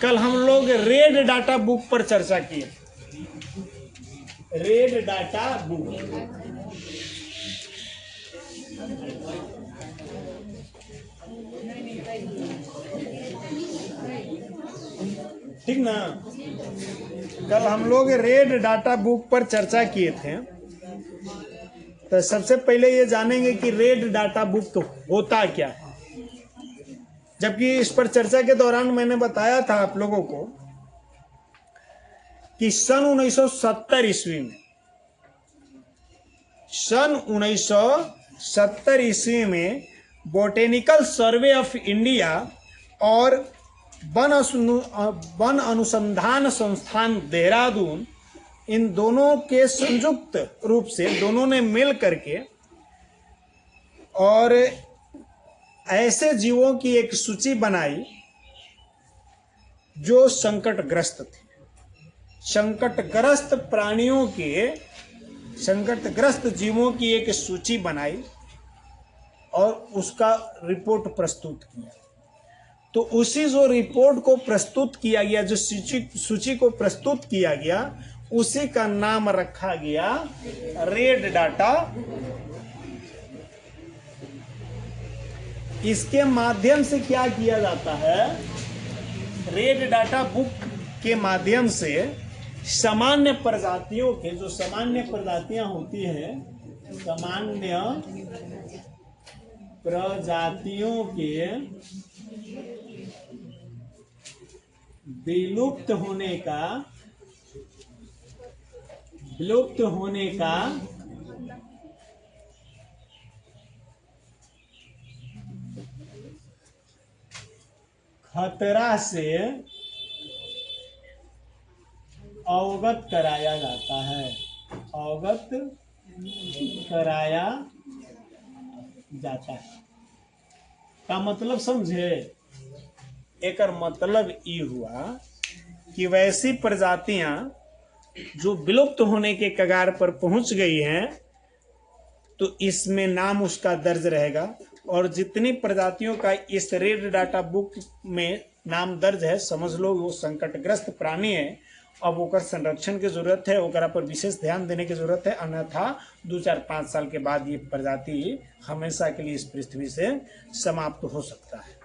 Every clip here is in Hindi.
कल हम लोग रेड डाटा बुक पर चर्चा किए। रेड डाटा बुक, ठीक ना। कल हम लोग रेड डाटा बुक पर चर्चा किए थे। तो सबसे पहले ये जानेंगे कि रेड डाटा बुक होता क्या है। जबकि इस पर चर्चा के दौरान मैंने बताया था आप लोगों को कि सन 1970 ईस्वी में, सन 1970 ईस्वी में बोटेनिकल सर्वे ऑफ इंडिया और वन अनुसंधान संस्थान देहरादून, इन दोनों के संयुक्त रूप से दोनों ने मिल करके और ऐसे जीवों की एक सूची बनाई जो संकटग्रस्त थे। संकटग्रस्त प्राणियों के, संकटग्रस्त जीवों की एक सूची बनाई और उसका रिपोर्ट प्रस्तुत किया। तो उसी जो रिपोर्ट को प्रस्तुत किया गया, जो सूची को प्रस्तुत किया गया, उसी का नाम रखा गया रेड डाटा। इसके माध्यम से क्या किया जाता है, रेड डाटा बुक के माध्यम से सामान्य प्रजातियों के, जो सामान्य प्रजातियां होती हैं, सामान्य प्रजातियों के विलुप्त होने का खतरा से अवगत कराया जाता है। अवगत कराया जाता है का मतलब समझे। एक मतलब ये हुआ कि वैसी प्रजातियां जो विलुप्त होने के कगार पर पहुंच गई हैं, तो इसमें नाम उसका दर्ज रहेगा। और जितनी प्रजातियों का इस रेड डाटा बुक में नाम दर्ज है, समझ लो वो संकटग्रस्त प्राणी है। अब ओकर संरक्षण की जरूरत है, ओकरा पर विशेष ध्यान देने की जरूरत है, अन्यथा 2-4-5 साल के बाद ये प्रजाति हमेशा के लिए इस पृथ्वी से समाप्त हो सकता है।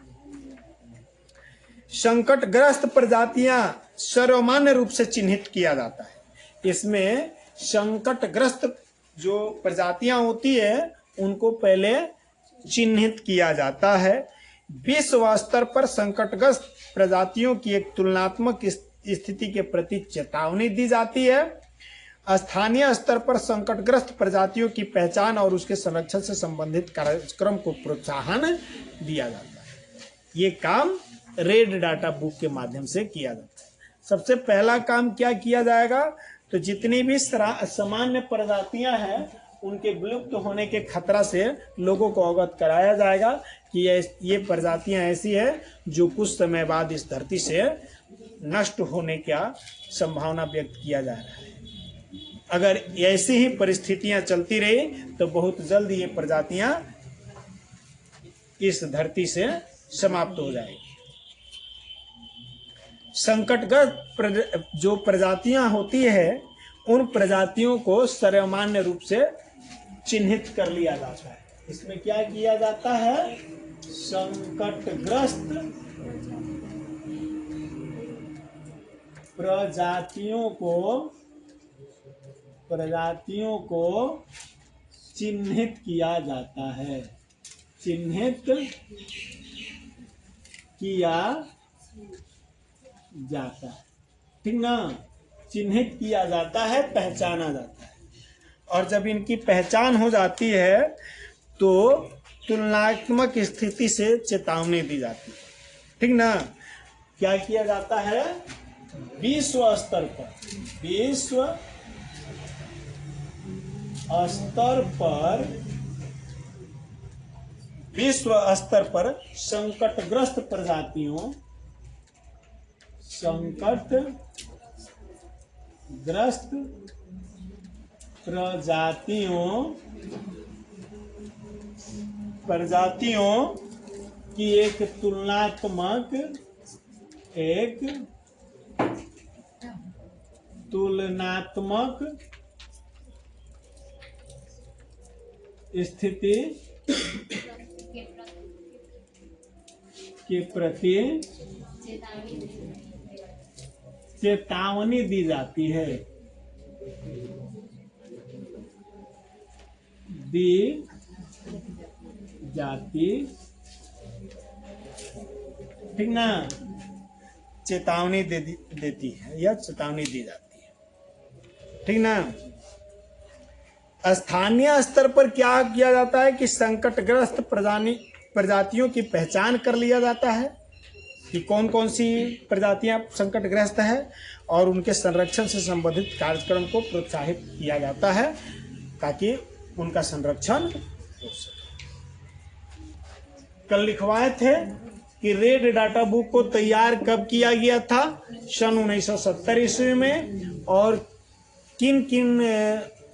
संकटग्रस्त प्रजातियां सर्वमान्य रूप से चिन्हित किया जाता है। इसमें संकटग्रस्त जो प्रजातियां होती है उनको पहले चिन्हित किया जाता है। विश्व स्तर पर संकटग्रस्त प्रजातियों की एक तुलनात्मक स्थिति के प्रति चेतावनी दी जाती है। स्थानीय स्तर पर संकटग्रस्त प्रजातियों की पहचान और उसके संरक्षण से संबंधित कार्यक्रम को प्रोत्साहन दिया जाता है। ये काम रेड डाटा बुक के माध्यम से किया जाता है। सबसे पहला काम क्या किया जाएगा, तो जितनी भी सामान्य प्रजातियां हैं उनके विलुप्त होने के खतरा से लोगों को अवगत कराया जाएगा कि ये प्रजातियां ऐसी है जो कुछ समय बाद इस धरती से नष्ट होने का संभावना व्यक्त किया जा रहा है। अगर ऐसी ही परिस्थितियां चलती रही तो बहुत जल्द ये प्रजातियां इस धरती से समाप्त हो जाएगी। संकटग्रस्त जो प्रजातियां होती है उन प्रजातियों को सर्वमान्य रूप से चिन्हित कर लिया जाता है। इसमें क्या किया जाता है, संकटग्रस्त प्रजातियों को चिन्हित किया जाता है। चिन्हित किया जाता है, ठीक ना। चिन्हित किया जाता है, पहचाना जाता है। और जब इनकी पहचान हो जाती है तो तुलनात्मक स्थिति से चेतावनी दी जाती है, ठीक ना। क्या किया जाता है, विश्व स्तर पर संकटग्रस्त प्रजातियों की एक तुलनात्मक एक तुलनात्मक स्थिति के प्रति चेतावनी दी जाती है, ठीक ना। चेतावनी देती है या चेतावनी दी जाती है, ठीक ना। स्थानीय स्तर पर क्या किया जाता है कि संकटग्रस्त प्रजातियों की पहचान कर लिया जाता है कि कौन कौन सी प्रजातियां संकटग्रस्त है और उनके संरक्षण से संबंधित कार्यक्रम को प्रोत्साहित किया जाता है ताकि उनका संरक्षण हो सके। कल लिखवाए थे कि रेड डाटा बुक को तैयार कब किया गया था, सन 1970 ईस्वी में, और किन किन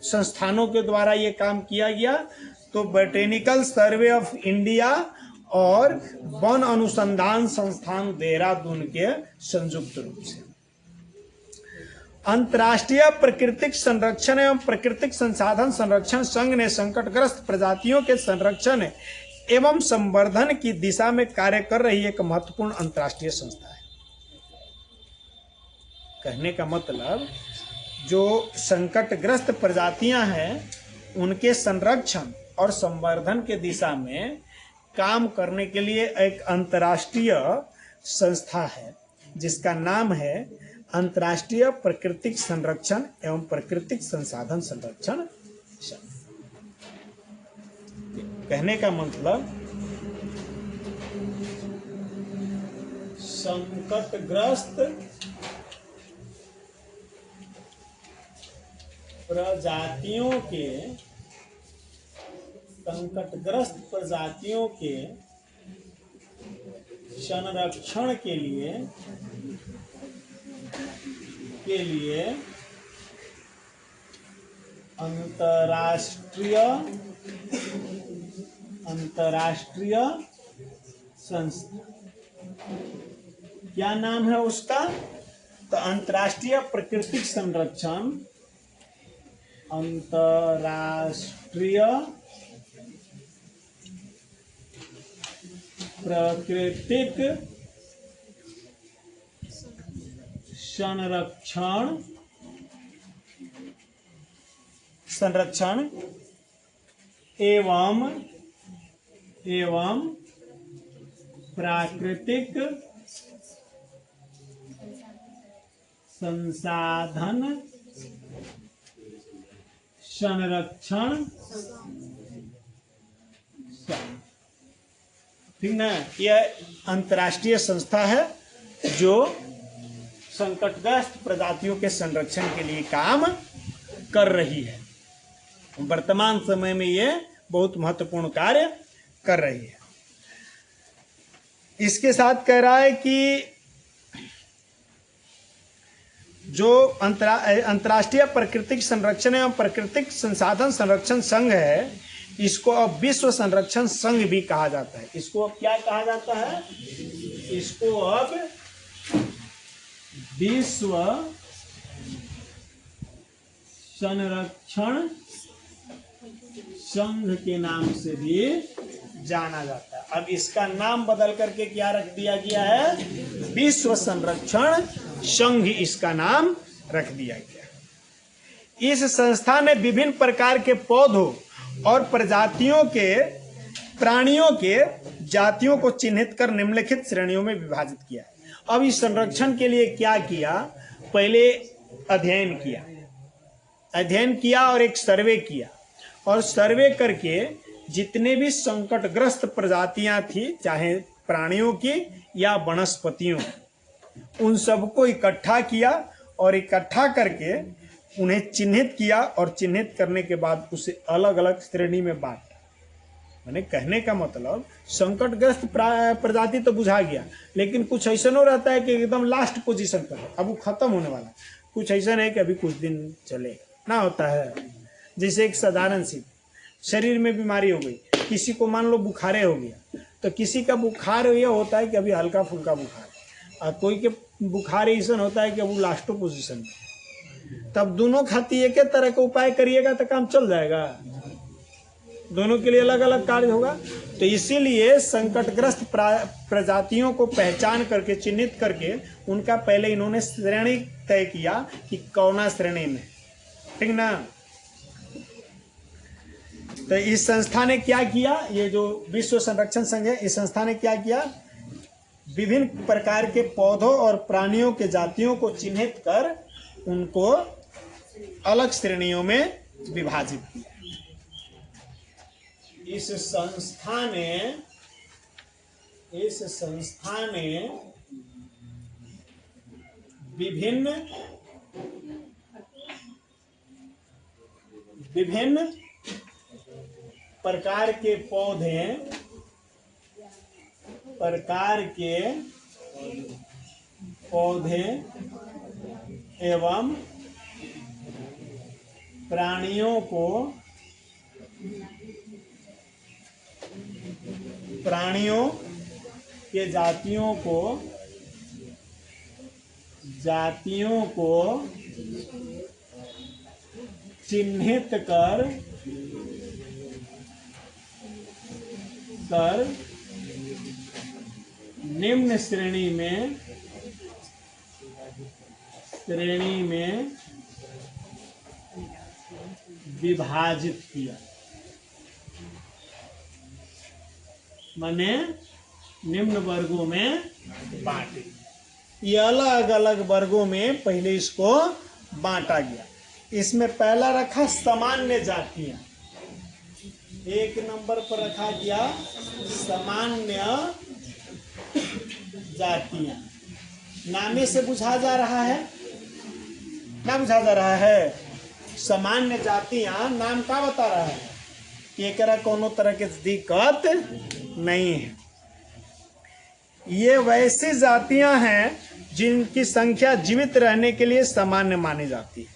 संस्थानों के द्वारा ये काम किया गया, तो बोटेनिकल सर्वे ऑफ इंडिया और वन अनुसंधान संस्थान देहरादून के संयुक्त रूप से। अंतर्राष्ट्रीय प्राकृतिक संरक्षण एवं प्राकृतिक संसाधन संरक्षण संघ ने संकटग्रस्त प्रजातियों के संरक्षण एवं संवर्धन की दिशा में कार्य कर रही एक महत्वपूर्ण अंतर्राष्ट्रीय संस्था है। कहने का मतलब जो संकटग्रस्त प्रजातियां हैं उनके संरक्षण और संवर्धन के दिशा में काम करने के लिए एक अंतर्राष्ट्रीय संस्था है जिसका नाम है अंतर्राष्ट्रीय प्राकृतिक संरक्षण एवं प्राकृतिक संसाधन संरक्षण संघ। कहने का मतलब संकटग्रस्त प्रजातियों के संरक्षण के लिए अंतर्राष्ट्रीय संस्था, क्या नाम है उसका, तो अंतर्राष्ट्रीय प्राकृतिक संरक्षण, अंतर्राष्ट्रीय प्राकृतिक संरक्षण एवं प्राकृतिक संसाधन संरक्षण, ठीक ना। यह अंतर्राष्ट्रीय संस्था है जो संकटग्रस्त प्रजातियों के संरक्षण के लिए काम कर रही है। वर्तमान समय में यह बहुत महत्वपूर्ण कार्य कर रही है। इसके साथ कह रहा है कि जो अंतर्राष्ट्रीय प्राकृतिक संरक्षण एवं प्राकृतिक संसाधन संरक्षण संघ है, इसको अब विश्व संरक्षण संघ भी कहा जाता है। इसको अब क्या कहा जाता है, इसको अब विश्व संरक्षण संघ के नाम से भी जाना जाता है। अब इसका नाम बदल करके क्या रख दिया गया है, विश्व संरक्षण संघ इसका नाम रख दिया गया। इस संस्था ने विभिन्न प्रकार के पौधों और प्रजातियों के प्राणियों के जातियों को चिन्हित कर निम्नलिखित श्रेणियों में विभाजित किया है। अब इस संरक्षण के लिए क्या किया, पहले अध्ययन किया और एक सर्वे किया, और सर्वे करके जितने भी संकटग्रस्त प्रजातियां थी, चाहे प्राणियों की या वनस्पतियों, उन सबको इकट्ठा किया और इकट्ठा करके उन्हें चिन्हित किया, और चिन्हित करने के बाद उसे अलग अलग श्रेणी में बांटा। मैंने कहने का मतलब संकटग्रस्त प्रजाति तो बुझा गया, लेकिन कुछ ऐसा नहीं रहता है कि एकदम लास्ट पोजीशन पर है, अब वो खत्म होने वाला, कुछ ऐसा है कि अभी कुछ दिन चलेगा ना, होता है। जैसे एक साधारण सी शरीर में बीमारी हो गई, किसी को मान लो बुखारे हो गया, तो किसी का बुखार ये होता है कि अभी हल्का फुल्का बुखार, और कोई के बुखार ऐसा होता है कि वो लास्टो पोजीशन में, तब दोनों खाती एक तरह का उपाय करिएगा तो काम चल जाएगा, दोनों के लिए अलग अलग कार्य होगा। तो इसीलिए संकटग्रस्त प्रजातियों को पहचान करके चिन्हित करके उनका पहले इन्होंने श्रेणी तय किया कि कौना श्रेणी में, ठीक ना। तो इस संस्था ने क्या किया, ये जो विश्व संरक्षण संघ है, इस संस्था ने क्या किया, विभिन्न प्रकार के पौधों और प्राणियों के जातियों को चिन्हित कर उनको अलग श्रेणियों में विभाजित किया। इस संस्था ने विभिन्न प्रकार के पौधे एवं प्राणियों के जातियों को चिन्हित कर निम्न श्रेणी में विभाजित किया। माने निम्न वर्गों में बांटे, ये अलग अलग वर्गों में पहले इसको बांटा गया। इसमें पहला रखा सामान्य जातियां, एक नंबर पर रखा गया सामान्य जातियां। नामे से बुझा जा रहा है, क्या बुझा जा रहा है, सामान्य जातियां नाम का बता रहा है, एक कोनो तरह के दिक्कत नहीं है। ये वैसी जातियां हैं जिनकी संख्या जीवित रहने के लिए सामान्य मानी जाती है।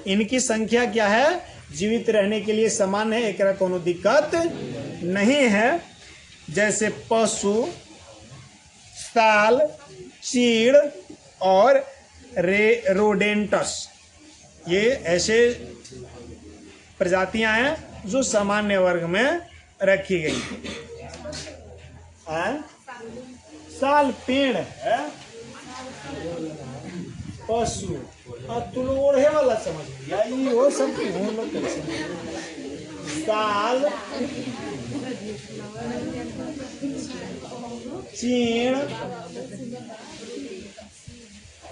इनकी संख्या क्या है, जीवित रहने के लिए सामान्य है, एक कोनो दिक्कत नहीं है। जैसे पशु, साल, चीड़ और रोडेंटस, ये ऐसे प्रजातियां हैं जो सामान्य वर्ग में रखी गई है। साल पेड़ है, पशु, तुम लोग ओढ़े वाला समझ लिया, ये वो सब हम लोग कैसे। साल, चीड़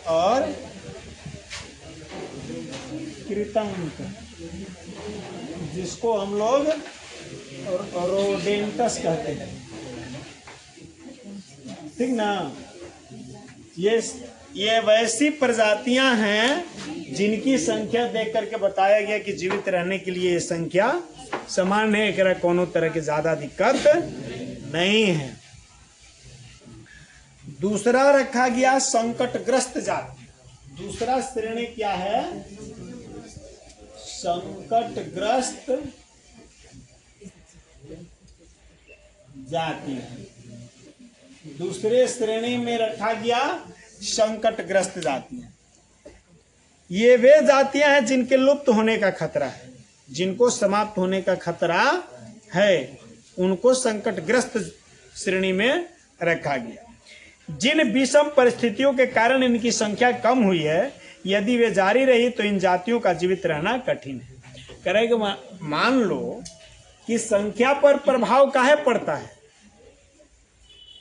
और कृतंक, जिसको हम लोग रोडेंटस कहते हैं, ठीक ना। ये वैसी प्रजातियां हैं जिनकी संख्या देख करके बताया गया कि जीवित रहने के लिए ये संख्या समान है, एक कोनो तरह की ज्यादा दिक्कत नहीं है। दूसरा रखा गया संकटग्रस्त जाति। दूसरा श्रेणी क्या है, संकटग्रस्त जाति। दूसरे श्रेणी में रखा गया संकटग्रस्त जातियां। ये वे जातियां हैं जिनके लुप्त होने का खतरा है, जिनको समाप्त होने का खतरा है, उनको संकटग्रस्त श्रेणी में रखा गया। जिन विषम परिस्थितियों के कारण इनकी संख्या कम हुई है, यदि वे जारी रही तो इन जातियों का जीवित रहना कठिन है। करेगा मान लो कि संख्या पर प्रभाव काहे पड़ता है,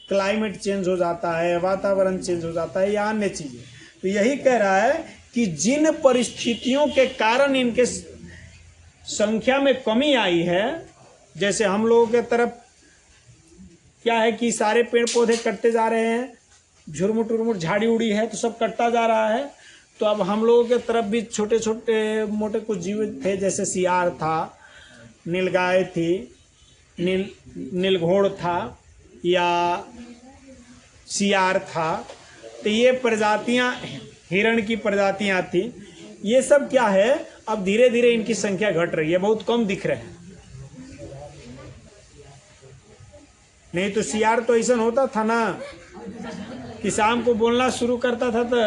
क्लाइमेट चेंज हो जाता है, वातावरण चेंज हो जाता है या अन्य चीजें, तो यही कह रहा है कि जिन परिस्थितियों के कारण इनके संख्या में कमी आई है, जैसे हम लोगों के तरफ क्या है कि सारे पेड़ पौधे कटते जा रहे हैं, झुरमुट उर्मुट झाड़ी उड़ी है तो सब कटता जा रहा है, तो अब हम लोगों के तरफ भी छोटे छोटे मोटे कुछ जीव थे, जैसे सियार था, नीलगाय थी, नीलघोड़ था या सियार था, तो ये प्रजातियां हिरण की प्रजातियां थी। ये सब क्या है, अब धीरे धीरे इनकी संख्या घट रही है, बहुत कम दिख रहे हैं। नहीं तो सियार तो ऐसा होता था ना, कि शाम को बोलना शुरू करता था तो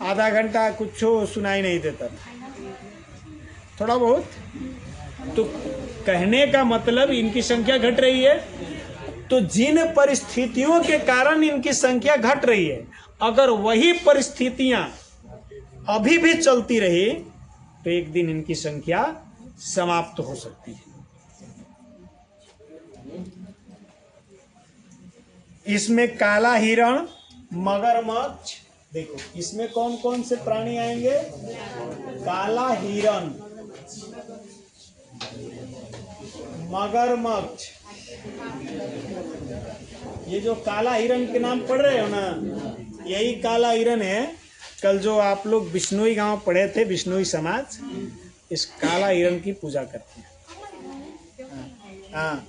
आधा घंटा कुछ सुनाई नहीं देता था, थोड़ा बहुत। तो कहने का मतलब इनकी संख्या घट रही है। तो जिन परिस्थितियों के कारण इनकी संख्या घट रही है, अगर वही परिस्थितियां अभी भी चलती रही तो एक दिन इनकी संख्या समाप्त हो सकती है। इसमें काला हिरण, मगरमच्छ, देखो इसमें कौन कौन से प्राणी आएंगे? काला हिरण, मगरमच्छ। ये जो काला हिरण के नाम पढ़ रहे हो ना, यही काला हिरण है। कल जो आप लोग बिश्नोई गांव पढ़े थे, बिश्नोई समाज इस काला हिरण की पूजा करते हैं। हाँ,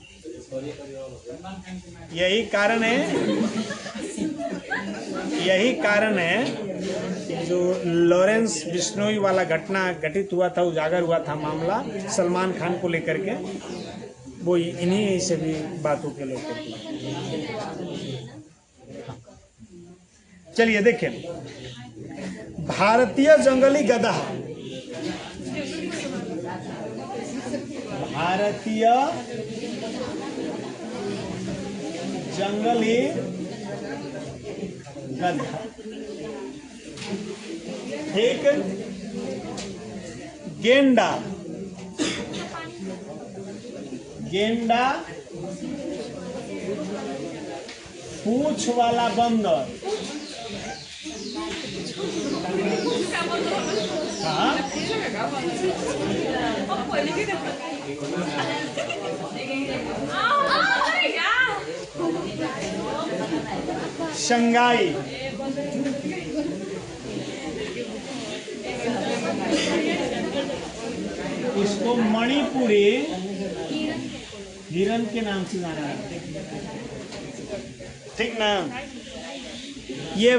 यही कारण है कि जो लॉरेंस बिश्नोई वाला घटना घटित हुआ था, उजागर हुआ था मामला सलमान खान को लेकर के, वो इन्हीं सभी बातों के लेकर के। चलिए देखें, भारतीय जंगली गधा, भारतीय जंगली गधा, ठीक। गेंडा, गेंडा पूंछ वाला बंदर, हाँ, शंघाई, इसको मणिपुरी हिरण के नाम से जाना है, ठीक ना। ये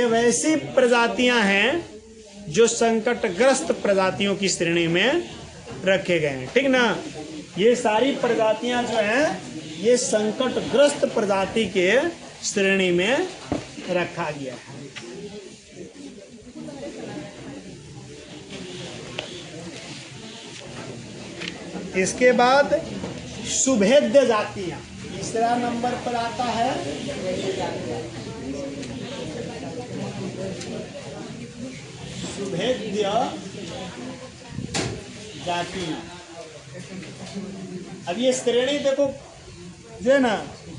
वैसी प्रजातियां हैं जो संकटग्रस्त प्रजातियों की श्रेणी में रखे गए हैं, ठीक ना। ये सारी प्रजातियां जो हैं ये संकटग्रस्त प्रजाति के श्रेणी में रखा गया है। इसके बाद सुभेद्य जातियां तीसरा नंबर पर आता है। सुभेद्य जातियां, अब ये श्रेणी देखो जो है ना,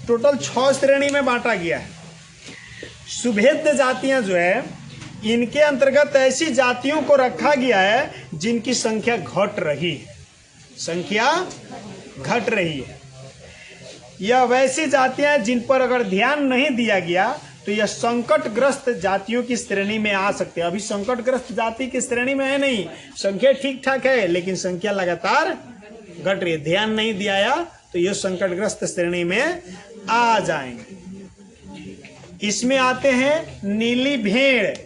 टोटल 6 श्रेणी में बांटा गया है। सुभेद्य जातियां जो है, इनके अंतर्गत ऐसी जातियों को रखा गया है जिनकी संख्या घट रही है, संख्या घट रही है। यह वैसी जातियां जिन पर अगर ध्यान नहीं दिया गया तो यह संकटग्रस्त जातियों की श्रेणी में आ सकते हैं। अभी संकटग्रस्त जाति की श्रेणी में है नहीं, संख्या ठीक ठाक है लेकिन संख्या लगातार घट रही है। ध्यान नहीं दिया तो यह संकटग्रस्त श्रेणी में आ जाएंगे। इसमें आते हैं नीली भेड़,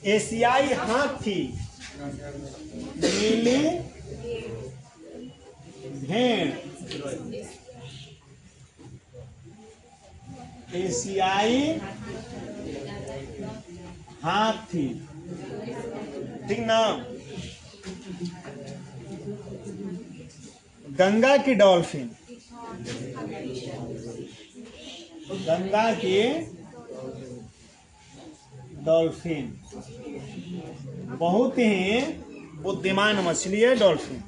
एशियाई हाथी, नीली भेड़, एशियाई हाथी, ठीक ना। गंगा की डॉल्फिन, गंगा की डॉल्फिन बहुत ही बुद्धिमान मछली है डॉल्फिन।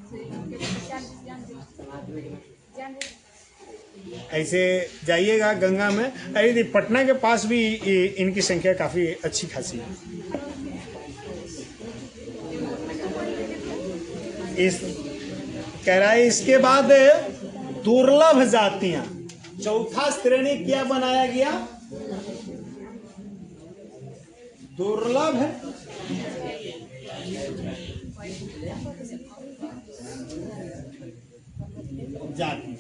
ऐसे जाइएगा गंगा में, अरे पटना के पास भी इनकी संख्या काफी अच्छी खासी है। इस कह रहा है इसके बाद दुर्लभ जातियां, चौथा श्रेणी क्या बनाया गया? दुर्लभ जाति,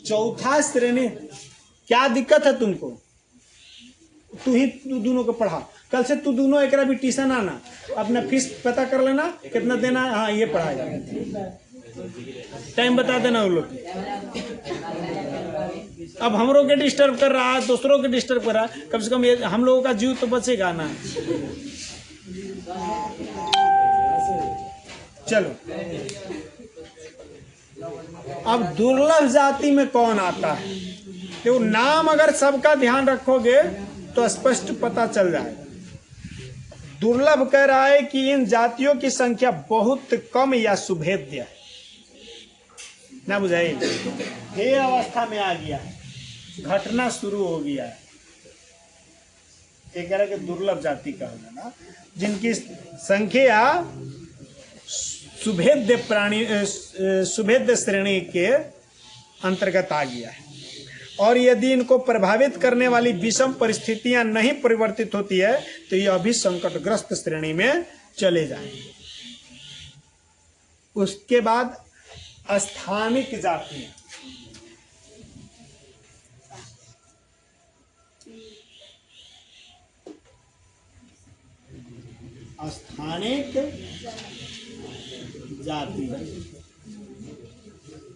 चौथा श्रेणी। क्या दिक्कत है तुमको? तू दोनों को पढ़ा, कल से तू दोनों एक भी ट्यूशन आना, अपना फीस पता कर लेना कितना देना है। हाँ, ये पढ़ाएगा। टाइम बता देना वो लोग। अब हम लोग के डिस्टर्ब कर रहा है, दूसरों के डिस्टर्ब कर रहा है, कम से कम ये हम लोगों का जीव तो बचेगा ना। चलो, अब दुर्लभ जाति में कौन आता है? तो नाम अगर सबका ध्यान रखोगे तो स्पष्ट पता चल जाएगा। दुर्लभ कह रहा है कि इन जातियों की संख्या बहुत कम या सुभेद्य है। ना बुझाई, हे अवस्था में आ गया है, घटना शुरू हो गया है। एक तरह के दुर्लभ जाति का होगा ना, जिनकी संख्या सुभेद्य प्राणी सुभेद्य श्रेणी के अंतर्गत आ गया है। और यदि इनको प्रभावित करने वाली विषम परिस्थितियां नहीं परिवर्तित होती है तो ये अभी संकटग्रस्त श्रेणी में चले जाएंगे। उसके बाद स्थानिक जातियां, स्थानिक जाति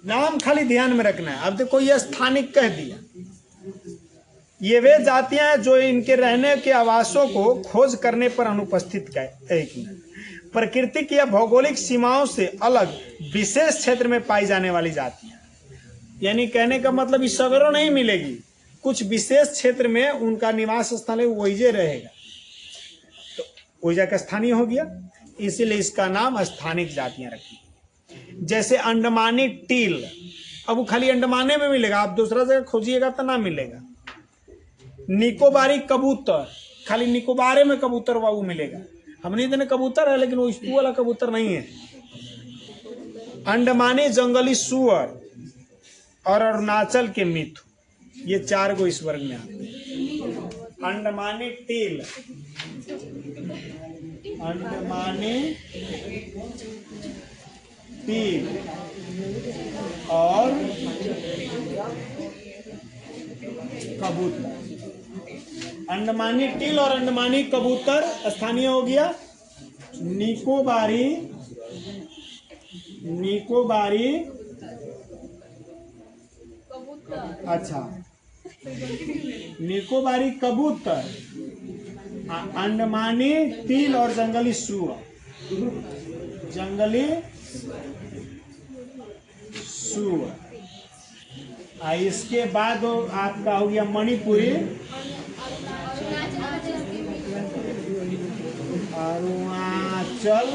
नाम खाली ध्यान में रखना है। अब देखो ये स्थानिक कह दिया, ये वे जातियां हैं जो इनके रहने के आवासों को खोज करने पर अनुपस्थित प्राकृतिक या भौगोलिक सीमाओं से अलग विशेष क्षेत्र में पाई जाने वाली जातियां। यानी कहने का मतलब इस सगरों नहीं मिलेगी, कुछ विशेष क्षेत्र में उनका निवास स्थल है, वही रहेगा, तो वही का स्थानीय हो गया। इसीलिए इसका नाम स्थानिक जातियां रखी। जैसे अंडमानी टील, अब वो खाली अंडमाने में मिलेगा, आप दूसरा जगह खोजिएगा तो ना मिलेगा। निकोबारी कबूतर, खाली निकोबारे में कबूतर वो मिलेगा। हमने इतने कबूतर है लेकिन वो वाला कबूतर नहीं है। अंडमानी जंगली सुअर और अरुणाचल के मिथु, ये 4 को इस वर्ग में आते हैं। अंडमानी टील, अंडमानी टील और कबूतर। अंडमानी टील और अंडमानी कबूतर स्थानीय हो गया। निकोबारी अच्छा, निकोबारी कबूतर, अंडमानी टील और जंगली सुअर, जंगली सुअर। इसके बाद आपका हो गया मणिपुरी, अरुणाचल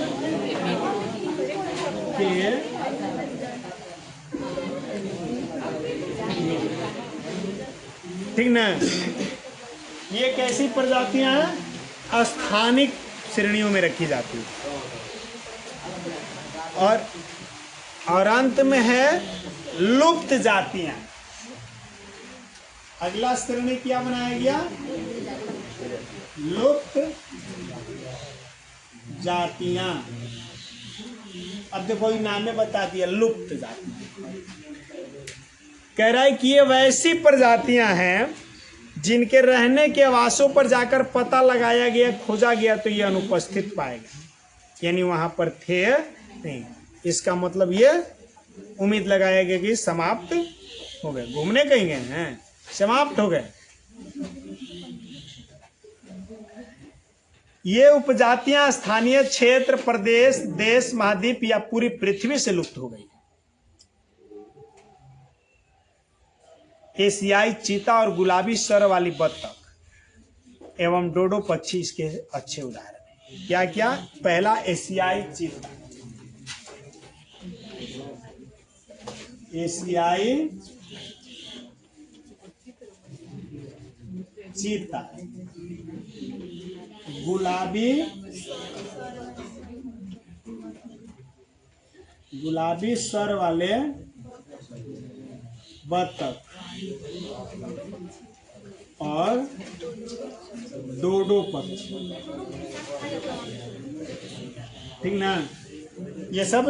के ठीक ना। ये कैसी प्रजातियां हैं? स्थानिक श्रेणियों में रखी जाती है। और अंत में है लुप्त जातियां। अगला श्रेणी क्या बनाया गया? लुप्त जातियां। अब देखो ये नाम में बता दिया, लुप्त जाति। कह रहा है कि ये वैसी प्रजातियां हैं जिनके रहने के आवासों पर जाकर पता लगाया गया, खोजा गया तो ये अनुपस्थित पाएगा, यानी वहां पर थे नहीं। इसका मतलब ये उम्मीद लगाया गया कि समाप्त हो गए, घूमने कहीं गए हैं, समाप्त हो गए। ये उपजातियां स्थानीय क्षेत्र, प्रदेश, देश, महाद्वीप या पूरी पृथ्वी से लुप्त हो गई। एशियाई चीता और गुलाबी सर वाली बत्तख एवं डोडो पक्षी इसके अच्छे उदाहरण हैं। क्या क्या? पहला एशियाई चीता, एशियाई चीता, गुलाबी सर वाले बत्तख और डोडो पक्षी, ठीक ना। ये सब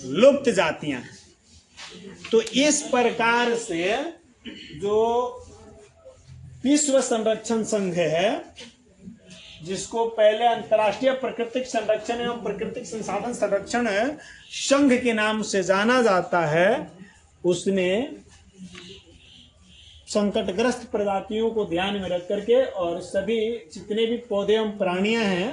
लुप्त जातियां हैं। तो इस प्रकार से जो विश्व संरक्षण संघ है, जिसको पहले अंतर्राष्ट्रीय प्राकृतिक संरक्षण एवं प्राकृतिक संसाधन संरक्षण संघ के नाम से जाना जाता है, उसने संकटग्रस्त प्रजातियों को ध्यान में रख करके और सभी जितने भी पौधे एवं प्राणियां हैं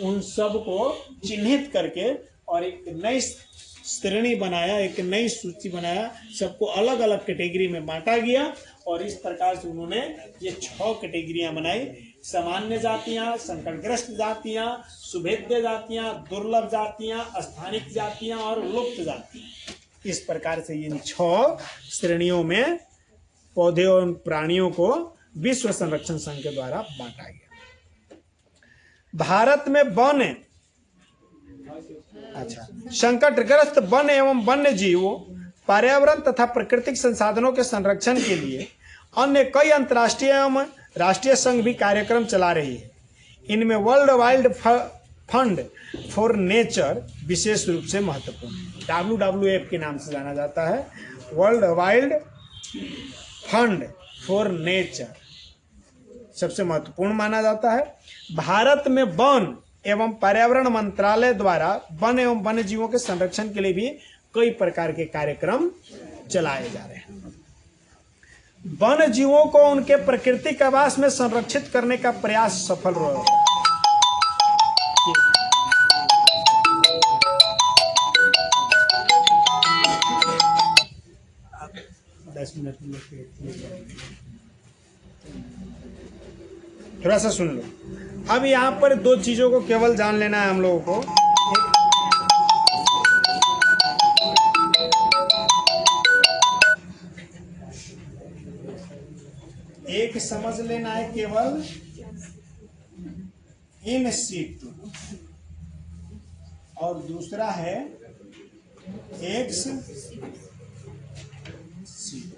उन सब को चिन्हित करके और एक नई श्रेणी बनाया, एक नई सूची बनाया, सबको अलग अलग कैटेगरी में बांटा गया और इस प्रकार से उन्होंने ये 6 कैटेगरियां बनाई। सामान्य जातियां, संकटग्रस्त जातियां, सुभेद्य जातियां, दुर्लभ जातियां, स्थानिक जातियां और लुप्त जातियां। इस प्रकार से इन 6 श्रेणियों में पौधे और प्राणियों को विश्व संरक्षण संघ के द्वारा बांटा गया। भारत में वन संकटग्रस्त वन एवं वन्य जीवों, पर्यावरण तथा प्राकृतिक संसाधनों के संरक्षण के लिए अन्य कई अंतर्राष्ट्रीय एवं राष्ट्रीय संघ भी कार्यक्रम चला रही है। इनमें World Wild Fund for Nature विशेष रूप से महत्वपूर्ण है। WWF के नाम से जाना जाता है, world Wild Fund for nature सबसे महत्वपूर्ण माना जाता है। भारत में वन एवं पर्यावरण मंत्रालय द्वारा वन एवं वन्य जीवों के संरक्षण के लिए भी कई प्रकार के कार्यक्रम चलाए जा रहे हैं। वन जीवों को उनके प्राकृतिक आवास में संरक्षित करने का प्रयास सफल रहा। 10 मिनट थोड़ा सा सुन लो। अब यहाँ पर 2 चीजों को केवल जान लेना है हम लोगों को। एक समझ लेना है केवल इन सीटू और दूसरा है एक्स सीटू।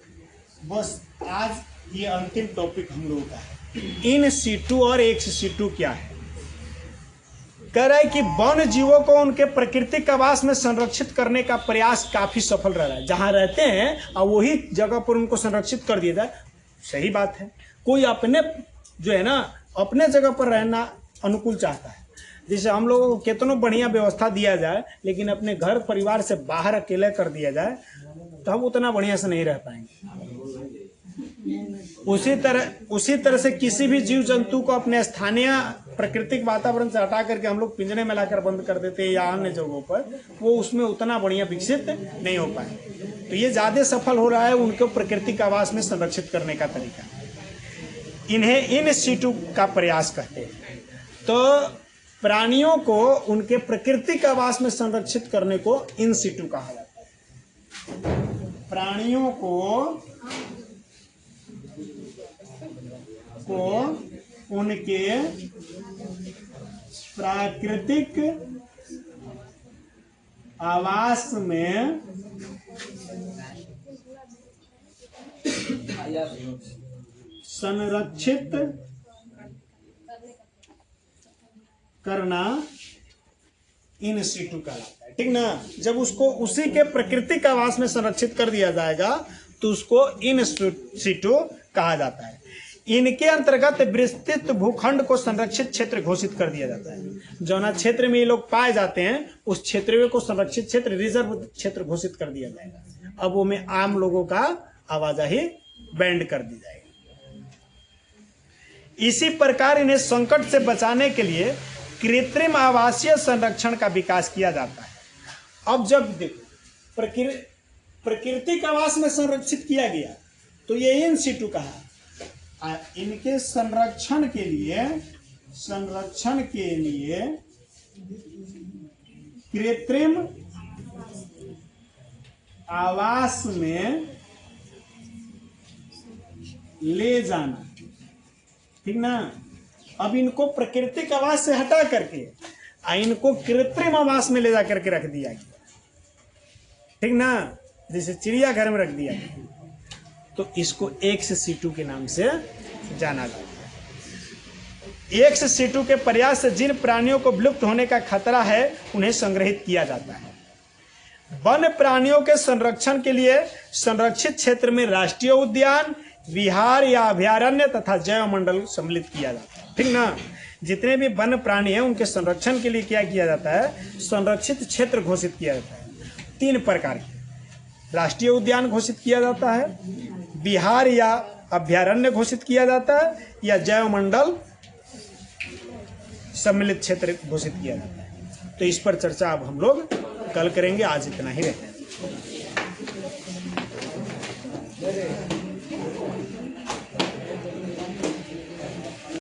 बस आज ये अंतिम टॉपिक हम लोगों का है। इन सीटू और एक्स सीटू क्या है? कह रहा है कि वन जीवों को उनके प्राकृतिक आवास में संरक्षित करने का प्रयास काफी सफल रहा है। जहां रहते हैं और वही जगह पर उनको संरक्षित कर दिया जाए, सही बात है। कोई अपने जो है ना अपने जगह पर रहना अनुकूल चाहता है। जैसे हम लोगों को कितनो बढ़िया व्यवस्था दिया जाए लेकिन अपने घर परिवार से बाहर अकेले कर दिया जाए तो हम उतना बढ़िया से नहीं रह पाएंगे। उसी तरह से किसी भी जीव जंतु को अपने स्थानीय प्राकृतिक वातावरण से हटा करके हम लोग पिंजरे में लाकर बंद कर देते हैं या अन्य जगहों पर, वो उसमें उतना बढ़िया विकसित नहीं हो पाए। तो ये ज्यादा सफल हो रहा है उनको प्राकृतिक आवास में संरक्षित करने का तरीका। इन्हें इन सीटू का प्रयास कहते हैं। तो प्राणियों को उनके प्राकृतिक आवास में संरक्षित करने को इन सीटू कहा जाता है। प्राणियों को उनके प्राकृतिक आवास में संरक्षित करना इन सीटू कहलाता है। ठीक ना? जब उसको उसी के प्राकृतिक आवास में संरक्षित कर दिया जाएगा तो उसको इन सीटू कहा जाता है। इनके अंतर्गत विस्तृत भूखंड को संरक्षित क्षेत्र घोषित कर दिया जाता है। जौना क्षेत्र में ये लोग पाए जाते हैं उस क्षेत्र को संरक्षित क्षेत्र, रिजर्व क्षेत्र घोषित कर दिया जाएगा। अब वो में आम लोगों का आवाजाही बैंड कर दी जाएगी। इसी प्रकार इन्हें संकट से बचाने के लिए कृत्रिम आवासीय संरक्षण का विकास किया जाता है। अब जब देखो प्राकृतिक आवास में संरक्षित किया गया तो ये इन सीटू कहा। इनके संरक्षण के लिए कृत्रिम आवास में ले जाना। ठीक ना? अब इनको प्राकृतिक आवास से हटा करके इनको कृत्रिम आवास में ले जा करके रख दिया गया। ठीक ना? जैसे चिड़ियाघर में रख दिया गया तो इसको एक्स सीटू के नाम से जाना जाता है। एक्स सीटू के प्रयास से जिन प्राणियों को विलुप्त होने का खतरा है उन्हें संग्रहित किया जाता है। वन प्राणियों के संरक्षण के लिए संरक्षित क्षेत्र में राष्ट्रीय उद्यान, विहार या अभयारण्य तथा जैव मंडल सम्मिलित किया जाता है। ठीक ना? जितने भी वन्य प्राणी हैं उनके संरक्षण के लिए क्या किया जाता है, संरक्षित क्षेत्र घोषित किया जाता है। 3 प्रकार के राष्ट्रीय उद्यान घोषित किया जाता है, विहार या अभ्यारण्य घोषित किया जाता है, या जैव मंडल सम्मिलित क्षेत्र घोषित किया जाता है। तो इस पर चर्चा अब हम लोग कल करेंगे, आज इतना ही रहता है।